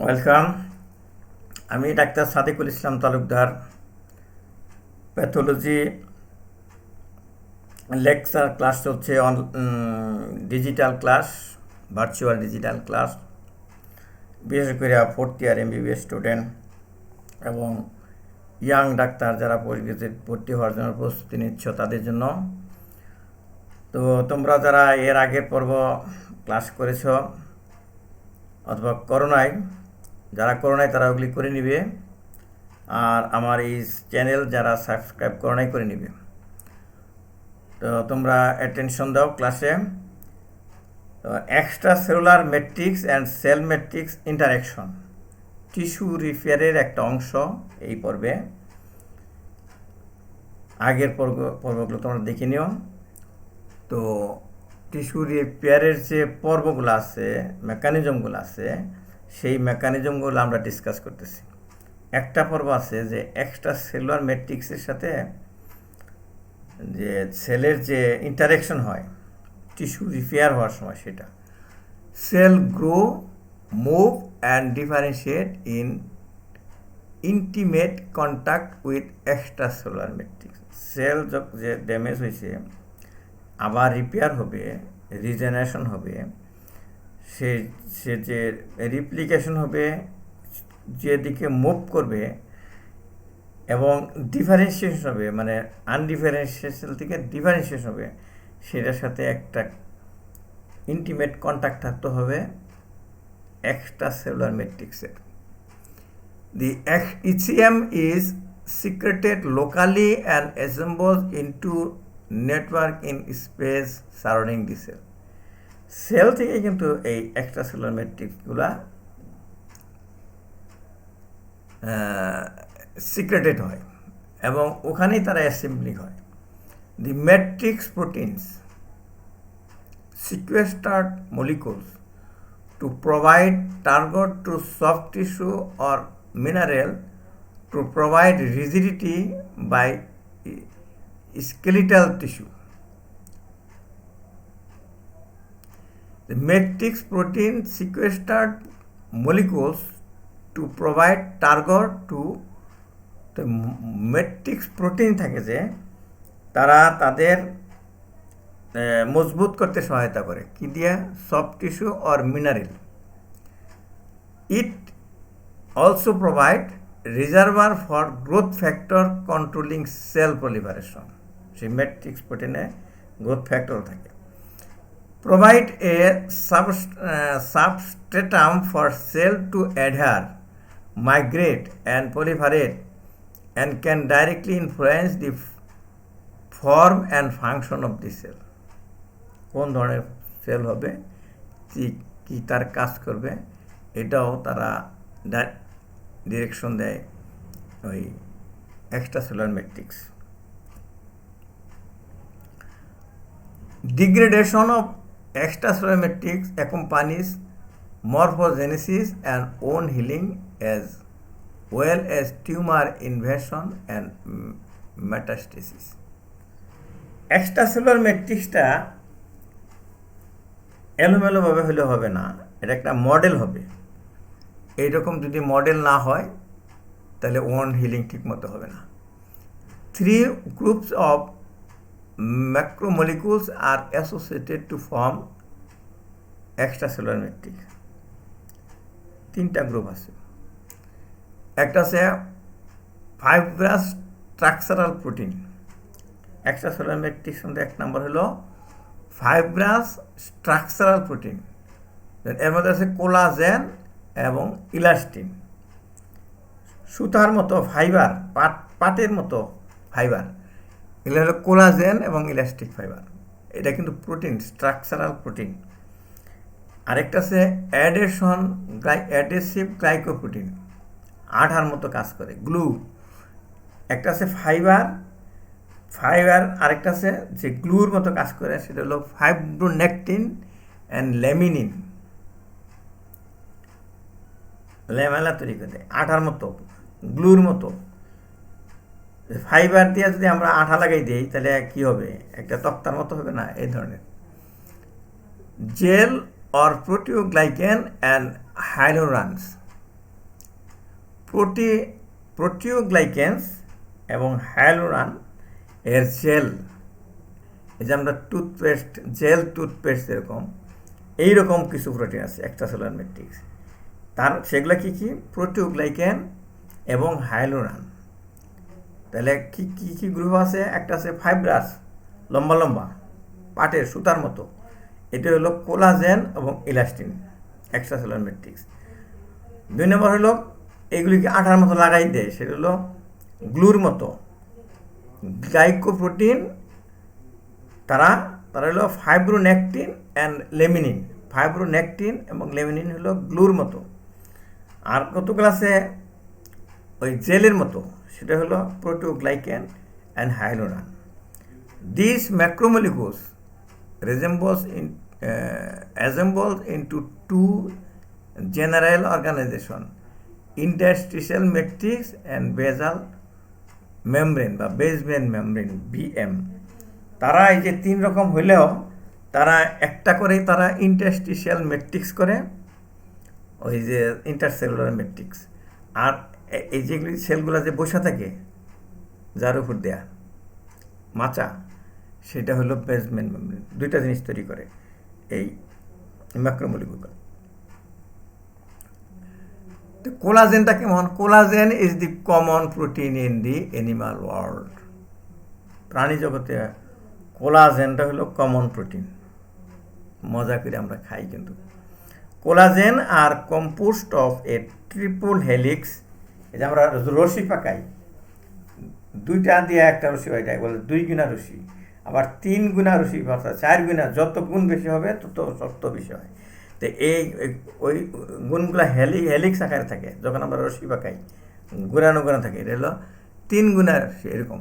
Welcome. আমি doctor Sadikul Islam Talukdar, pathology lecture class চলছে, digital class, virtual digital class, বিশেষ করে ফোর্থ ইয়ার এমবিবিএস স্টুডেন্ট এবং ইয়াং ডাক্তার যারা ভর্তি হওয়ার জন্য প্রস্তুতি নিচ্ছ তাদের জন্য। তো তোমরা যারা এর আগের পর্ব ক্লাস করেছ অথবা করোনায়, যারা করোনায় তারা ওগুলি করে নিবে, আর আমার এই চ্যানেল যারা সাবস্ক্রাইব করোনাই করে নিবে। তো তোমরা অ্যাটেনশন দাও ক্লাসে। তো extra cellular matrix and cell matrix interaction, tissue রিপেয়ারের একটা অংশ এই পর্বে। আগের পর্বগুলো তোমরা দেখে নিও। তো টিস্যু রিপেয়ারের যে পর্বগুলো আছে, মেকানিজমগুলো আছে, সেই মেকানিজমগুলো আমরা ডিসকাস করতেছি। একটা পর্ব আছে যে এক্সট্রা সেলুলার ম্যাট্রিক্সের সাথে যে সেলের যে ইন্টারেকশন হয় টিস্যু রিপেয়ার হওয়ার সময়, সেটা cell grow, move and differentiate in intimate contact with extra cellular matrix. Cell যে ড্যামেজ হয়েছে আবার রিপেয়ার হবে, রিজেনারেশন হবে, সে যে রিপ্লিকেশন হবে, যেদিকে মুভ করবে এবং ডিফারেন্সিয়েশন হবে, মানে আনডিফারেন্সিয়েশন থেকে ডিফারেন্সিয়েশন হবে, সেটার সাথে একটা ইন্টিমেট কন্ট্যাক্ট থাকতে হবে এক্সট্রা সেলুলার ম্যাট্রিক্সের। The ECM is secreted locally and assembles into network in space surrounding the cell. Cell থেকে কিন্তু এই এক্সট্রা সেলুলার ম্যাট্রিক্সগুলা সিক্রেটেড হয় এবং ওখানেই তারা অ্যাসেম্বলি হয়। The matrix proteins sequestered molecules to provide target to soft tissue or mineral to provide rigidity by skeletal tissue. The matrix protein sequestered molecules to provide target to the matrix protein থাকে যে তারা তাদের মজবুত করতে সহায়তা করে কি দিয়ে? Soft tissue or mineral. It also provide reservoir for growth factor controlling cell proliferation. সেই ম্যাট্রিক্স প্রোটিনে গ্রোথ ফ্যাক্টর থাকে। Provide a substratum for cell to adhere, migrate and proliferate and can directly influence the form and function of the cell. কোন ধরনের sell হবে, কি তার কাজ করবে, এটাও তারা ডিরেকশন দেয় ওই extra cellular matrix. Degradation of extra cellular matrix accompanies morphogenesis and wound healing as well as tumor invasion and metastasis. Extra cellular ম্যাট্রিক্সটা এলোমেলোভাবে হলে হবে না, এটা একটা মডেল হবে। এইরকম যদি মডেল না হয় তাহলে ওয়ান্ড হিলিং ঠিক মতো হবে না। 3 groups of macromolecules are associated to form extra cellular matrix. 3টা গ্রুপ আছে। একটা আছে fibrous structural protein. Extra cellular matrix মধ্যে 1 নম্বর হলো ফাইব্রাস স্ট্রাকচারাল প্রোটিন। এর মধ্যে আছে কোলাজেন এবং ইলাস্টিন। সুতার মতো ফাইবার, পাটের মতো ফাইবার, এগুলো হলো কোলাজেন এবং ইলাস্টিক ফাইবার। এটা কিন্তু প্রোটিন, স্ট্রাকচারাল প্রোটিন। আরেকটা আছে অ্যাডেসিভ গ্লাইকোপ্রোটিন, আঠার মতো কাজ করে, গ্লু। একটা আছে ফাইবার, আরেকটা আছে যে গ্লুর মতো কাজ করে, সেটা হলো ফাইব্রোনেকটিন অ্যান্ড ল্যামিনিন। ল্যামেলা তৈরি করে আঠার মতো, গ্লুর মতো। ফাইবার দিয়ে যদি আমরা আঠা লাগাই দিই তাহলে কি হবে? একটা তক্তার মতো হবে না? এই ধরনের। Gel or proteoglycan and hyaluronans. Proteoglycans এবং হায়ালুরান এর জেল, এই যে আমরা টুথপেস্ট জেল টুথপেস্ট এরকম এইরকম কিছু প্রোটিন আছে এক্সট্রাসেলুলার ম্যাট্রিক্স, সেগুলো কি কি? প্রোটিওগ্লাইকেন এবং হায়ালুরান। তাহলে কি কি কি গ্রুপ আছে? একটা আছে ফাইব্রাস, লম্বা লম্বা পাটের সুতার মতো, এটা হলো কোলাজেন এবং ইলাস্টিন এক্সট্রাসেলুলার ম্যাট্রিক্স। 2 নম্বর হলো এগুলিকে আঠার মতো লাগাই দেয়, সেটা হলো গ্লুর মতো গ্লাইকোপ্রোটিন। তারা হলো ফাইব্রোনেকটিন অ্যান্ড লেমিনিন। ফাইব্রোনেকটিন এবং লেমিনিন হলো গ্লুর মতো। আর কতগুলো আছে ওই জেলের মতো, সেটা হলো proteoglycan and hyaluronan. This macromolecules assembles into two general organization, interstitial matrix and basal membrane বা বেসমেন্ট মেমব্রেন BM। তারা এই যে 3 রকম হইলেও তারা একটা করেই তারা ইন্টারস্টিশিয়াল ম্যাট্রিক্স করে, ওই যে ইন্টারসেলুলার ম্যাট্রিক্স। আর এই যেগুলি সেলগুলো যে বসে থাকে যার উপর দেয়া মাচা, সেটা হলো বেসমেন্ট মেমব্রেন। 2টা জিনিস তৈরি করে এই ম্যাক্রোমলিকুল। তো কোলাজেনটা কেমন? Collagen is the common protein in the animal world. প্রাণী জগতে কোলাজেনটা হলো কমন প্রোটিন। মজা করে আমরা খাই কিন্তু। Collagen are composed of a triple helix, এই যে আমরা রশি পাকাই, 2টা দিয়ে একটা রশি হয়, এটাই বলে 2 গুণা রশি। আবার 3 গুণা রশি, 4 গুণা, যত গুণ বেশি হবে তত শক্ত বেশি হয়। তো এই ওই গুণগুলো হেলিক্স আকারে থাকে যখন আমরা রশি পাকাই, গুণানুগুণা থাকে, এটা হলো 3 গুণা রশি এরকম।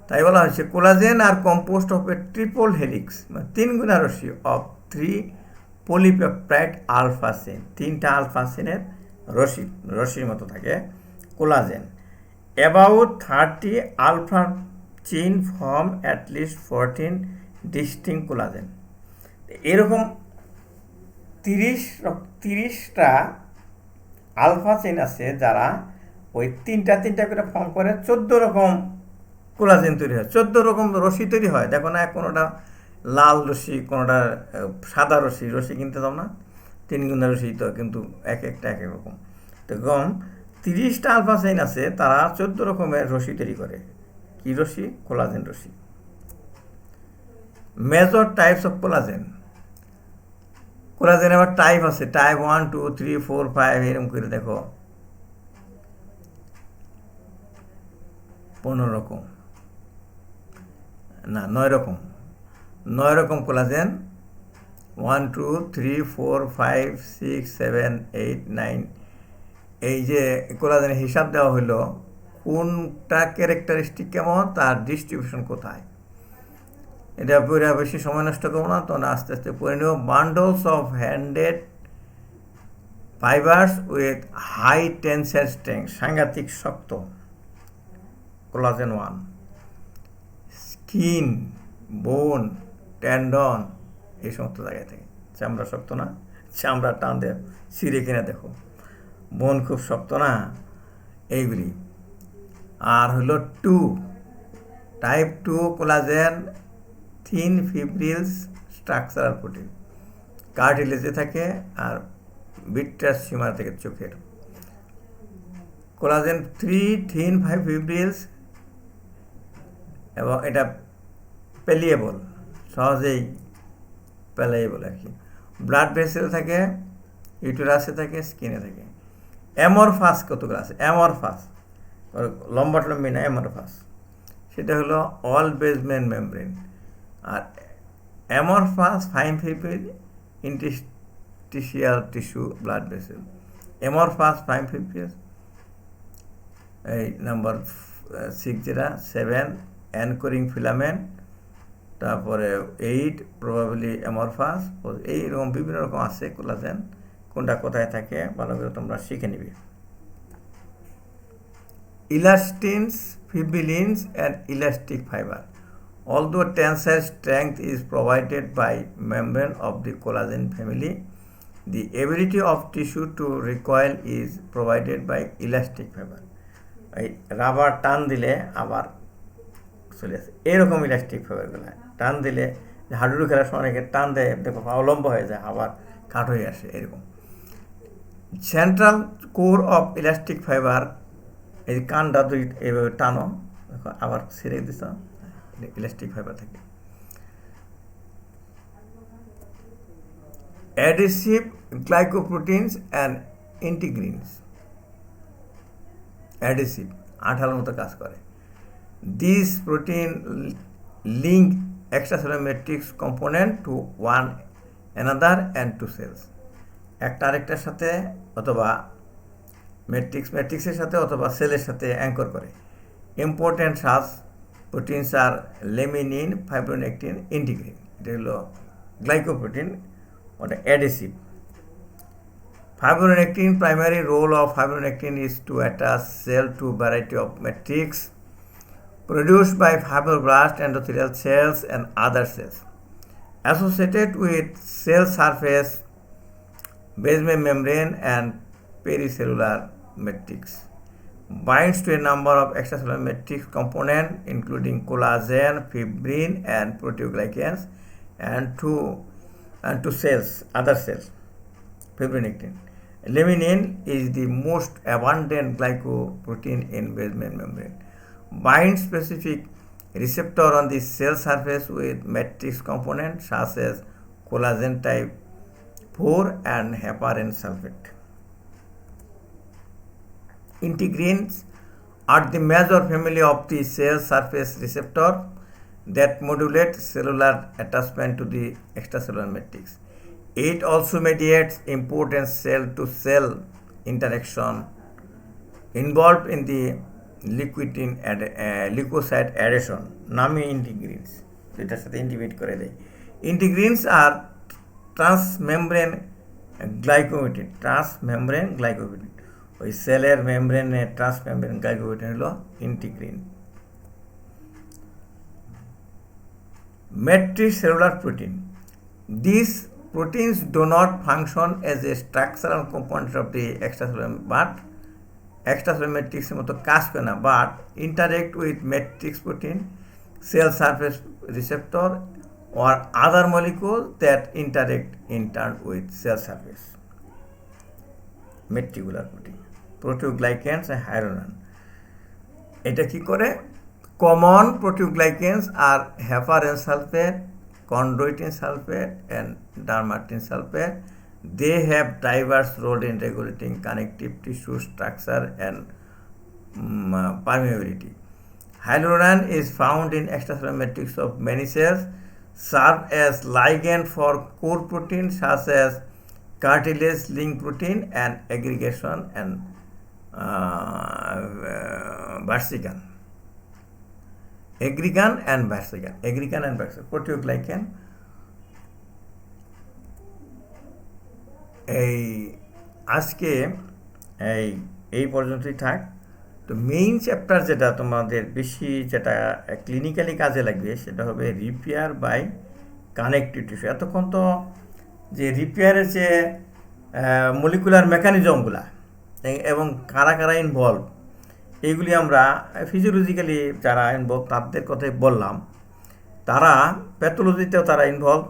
তাই বলা হয়েছে collagen are composed of a triple helix, মানে 3 গুণা রশি অফ 3 পলিপেপটাইড আলফা চেইন। 3টা আলফা চেইনের রশির মতো থাকে collagen. About 30 alpha chain form at least 14 distinct collagen. এরকম 30টা আলফা চেইন আছে যারা ওই 3টা করে ফর্ম করে 14 রকম কোলাজেন তৈরি হয়, 14 রকম রশি তৈরি হয়। দেখো না, কোনোটা লাল রশি, কোনোটা সাদা রশি কিনতে দাও না, 3 গুণা রশি তো, কিন্তু এক একটা এক এক রকম। তো 30টা আলফা চেইন আছে, তারা 14 রকমের রশি তৈরি করে। কি রশি? কোলাজেন রশি। Major types of collagen. Collagen আবার টাইপ আছে, টাইপ 1, 2, 3, 4, 5 এরকম করে দেখো 15 রকম না 9 রকম। 9 রকম কোলাজেন, 1, 2, 3, 4, 5, 6, 7, 8, 9। এই যে কোলাজেনের হিসাব দেওয়া হলো কোনটা ক্যারেক্টারিস্টিক কেমন, তার ডিস্ট্রিবিউশন কোথায়। এটা পড়ে বেশি সময় নষ্ট করবো না, তখন আস্তে আস্তে পড়ে নেব। Bundles of handed fibres with high tensile strength, সাংঘাতিক শক্ত কোলাজেন 1। স্কিন, বোন, টেন্ডন, এই সমস্ত জায়গায় থেকে। চামড়া শক্ত না, চামড়া টান দেয় ছিঁড়ে কিনা দেখো, বোন খুব শক্ত না, এইগুলি। আর হলো 2 type 2 collagen, thin fibrils structural protein, কার্টিলেজে থাকে আর ভিট্রাস সীমানা থেকে চোখের। কোলাজেন 3 থিন ফিব্রিলস, এবং এটা পেলিয়েবল, সহজেই পেলাইয়েবল আর কি। ব্লাড ভেসেল থাকে, ইউটেরাসে থাকে, স্কিনে থাকে। অ্যামরফাস কতগুলো আছে? অ্যামরফাস লম্বি না, অ্যামরফাস সেটা হলো অল বেসমেন্ট মেমব্রেন। আর amorphous fine fibril interstitial tissue blood vessel. Amorphous fine fibril, এই নাম্বার 6 যেটা 7 অ্যানকরিং ফিলামেন্ট, তারপরে 8 প্রবাবলি অ্যামরফাস। এইরকম বিভিন্ন রকম আছে কোলাজেন, কোনটা কোথায় থাকে ভালো করে তোমরা শিখে নিবে। ইলাস্টিনস, fibrillins and elastic fiber. Although tensile strength is provided by membrane of the collagen family, The ability of tissue to recoil is provided by elastic fiber. এই রাবার টান দিলে আবার চলে আসে, এরকম ইলাস্টিক ফাইবারগুলো টান দিলে হাডুডু খেলার সময় অনেকে টান দেয়, দেখো পা লম্বা হয়ে যায়, আবার কাট হয়ে আসে এরকম। Central core of elastic fibre, এই কানটা দুই এইভাবে টানো, দেখো আবার ছেড়ে দিছ, ইলাস্টিক ফাইবার থাকে। Adhesive glycoproteins and integrins, adhesive আঠালোর মতো কাজ করে। This protein link extracellular matrix component to one another and to cells, একটা আরেকটার সাথে অথবা ম্যাট্রিক্সের সাথে অথবা সেলের সাথে অ্যাঙ্কর করে। ইম্পর্ট্যান্ট সাস প্রোটিনস আর লেমিনিন, ফাইব্রোনেকটিন, ইন্টিগ্রিন। এটা হলো গ্লাইকোপ্রোটিন, ওটা adhesive. Fibronectin, primary role of fibronectin is to attach cell to variety of matrix produced by fibroblast, endothelial cells and other cells. Associated with cell surface, basement membrane and pericellular matrix. Binds to a number of extracellular matrix components including collagen, fibrin and proteoglycans and to cells, other cells. Fibronectin. Laminin is the most abundant glycoprotein in basement membrane. Binds specific receptor on the cell surface with matrix components such as collagen type 4 and heparin sulfate. Integrins are the major family of the cell surface receptor that modulate cellular attachment to the extracellular matrix. It also mediates important cell-to-cell interaction involved in the leukocyte adhesion. নামই ইন্টিগ্রিনস, এটার সাথে integrate করে দেয়। ইন্টিগ্রিনস আর transmembrane glycoprotein, ওই সেলের মেমব্রেনে transmembrane glycoprotein হলো integrin. Matricellular protein. These proteins do not function as a structural component of the extracellular matrix মতো কাজ করে না, but interact with matrix protein, cell surface receptor or other molecules that interact in turn with cell surface. Matricular protein, proteoglycans and hyaluron, এটা কি করে? Common proteoglycans are heparin sulfate, chondroitin sulfate and dermatan sulfate. They have diverse role in regulating connective tissue structure and permeability. Hyaluron is found in extracellular matrix of many cells, serve as ligand for core proteins such as cartilage link protein and aggregation and versigan. Aggregan and versigan, proteoglycan। আজকে এই পর্যন্তই থাক। তো main chapter যেটা তোমাদের বেশি যেটা clinically কাজে লাগবে সেটা হবে রিপেয়ার বাই কানেক্টিভ টিস্যু। এতক্ষণ তো যে রিপেয়ারের যে মলিকুলার মেকানিজমগুলা এবং কারা কারা ইনভলভ, এইগুলি আমরা ফিজিওলজিক্যালি যারা ইনভলভ তাদের কথাই বললাম। তারা প্যাথোলজিতেও তারা ইনভলভ,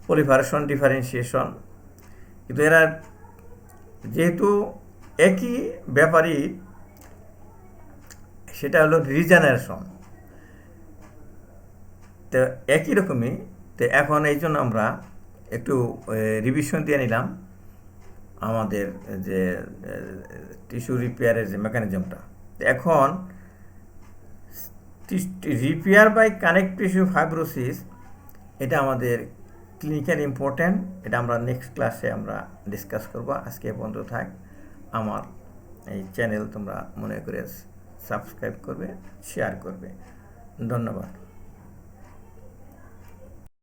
পলিফারেশন, ডিফারেন্সিয়েশন, কিন্তু এরা যেহেতু একই ব্যাপারই, সেটা হলো রিজেনারেশন, তো একই রকমই। তো এখন এই জন্য আমরা একটু রিভিশন দিয়ে নিলাম আমাদের যে টিস্যু রিপেয়ারের যে মেকানিজমটা। এখন repair by connective tissue fibrosis, এটা আমাদের ক্লিনিক্যাল ইম্পর্ট্যান্ট, এটা আমরা নেক্সট ক্লাসে আমরা ডিসকাস করব। আজকে বন্ধ থাক। আমার এই চ্যানেল তোমরা মনে করে সাবস্ক্রাইব করবে, শেয়ার করবে। ধন্যবাদ।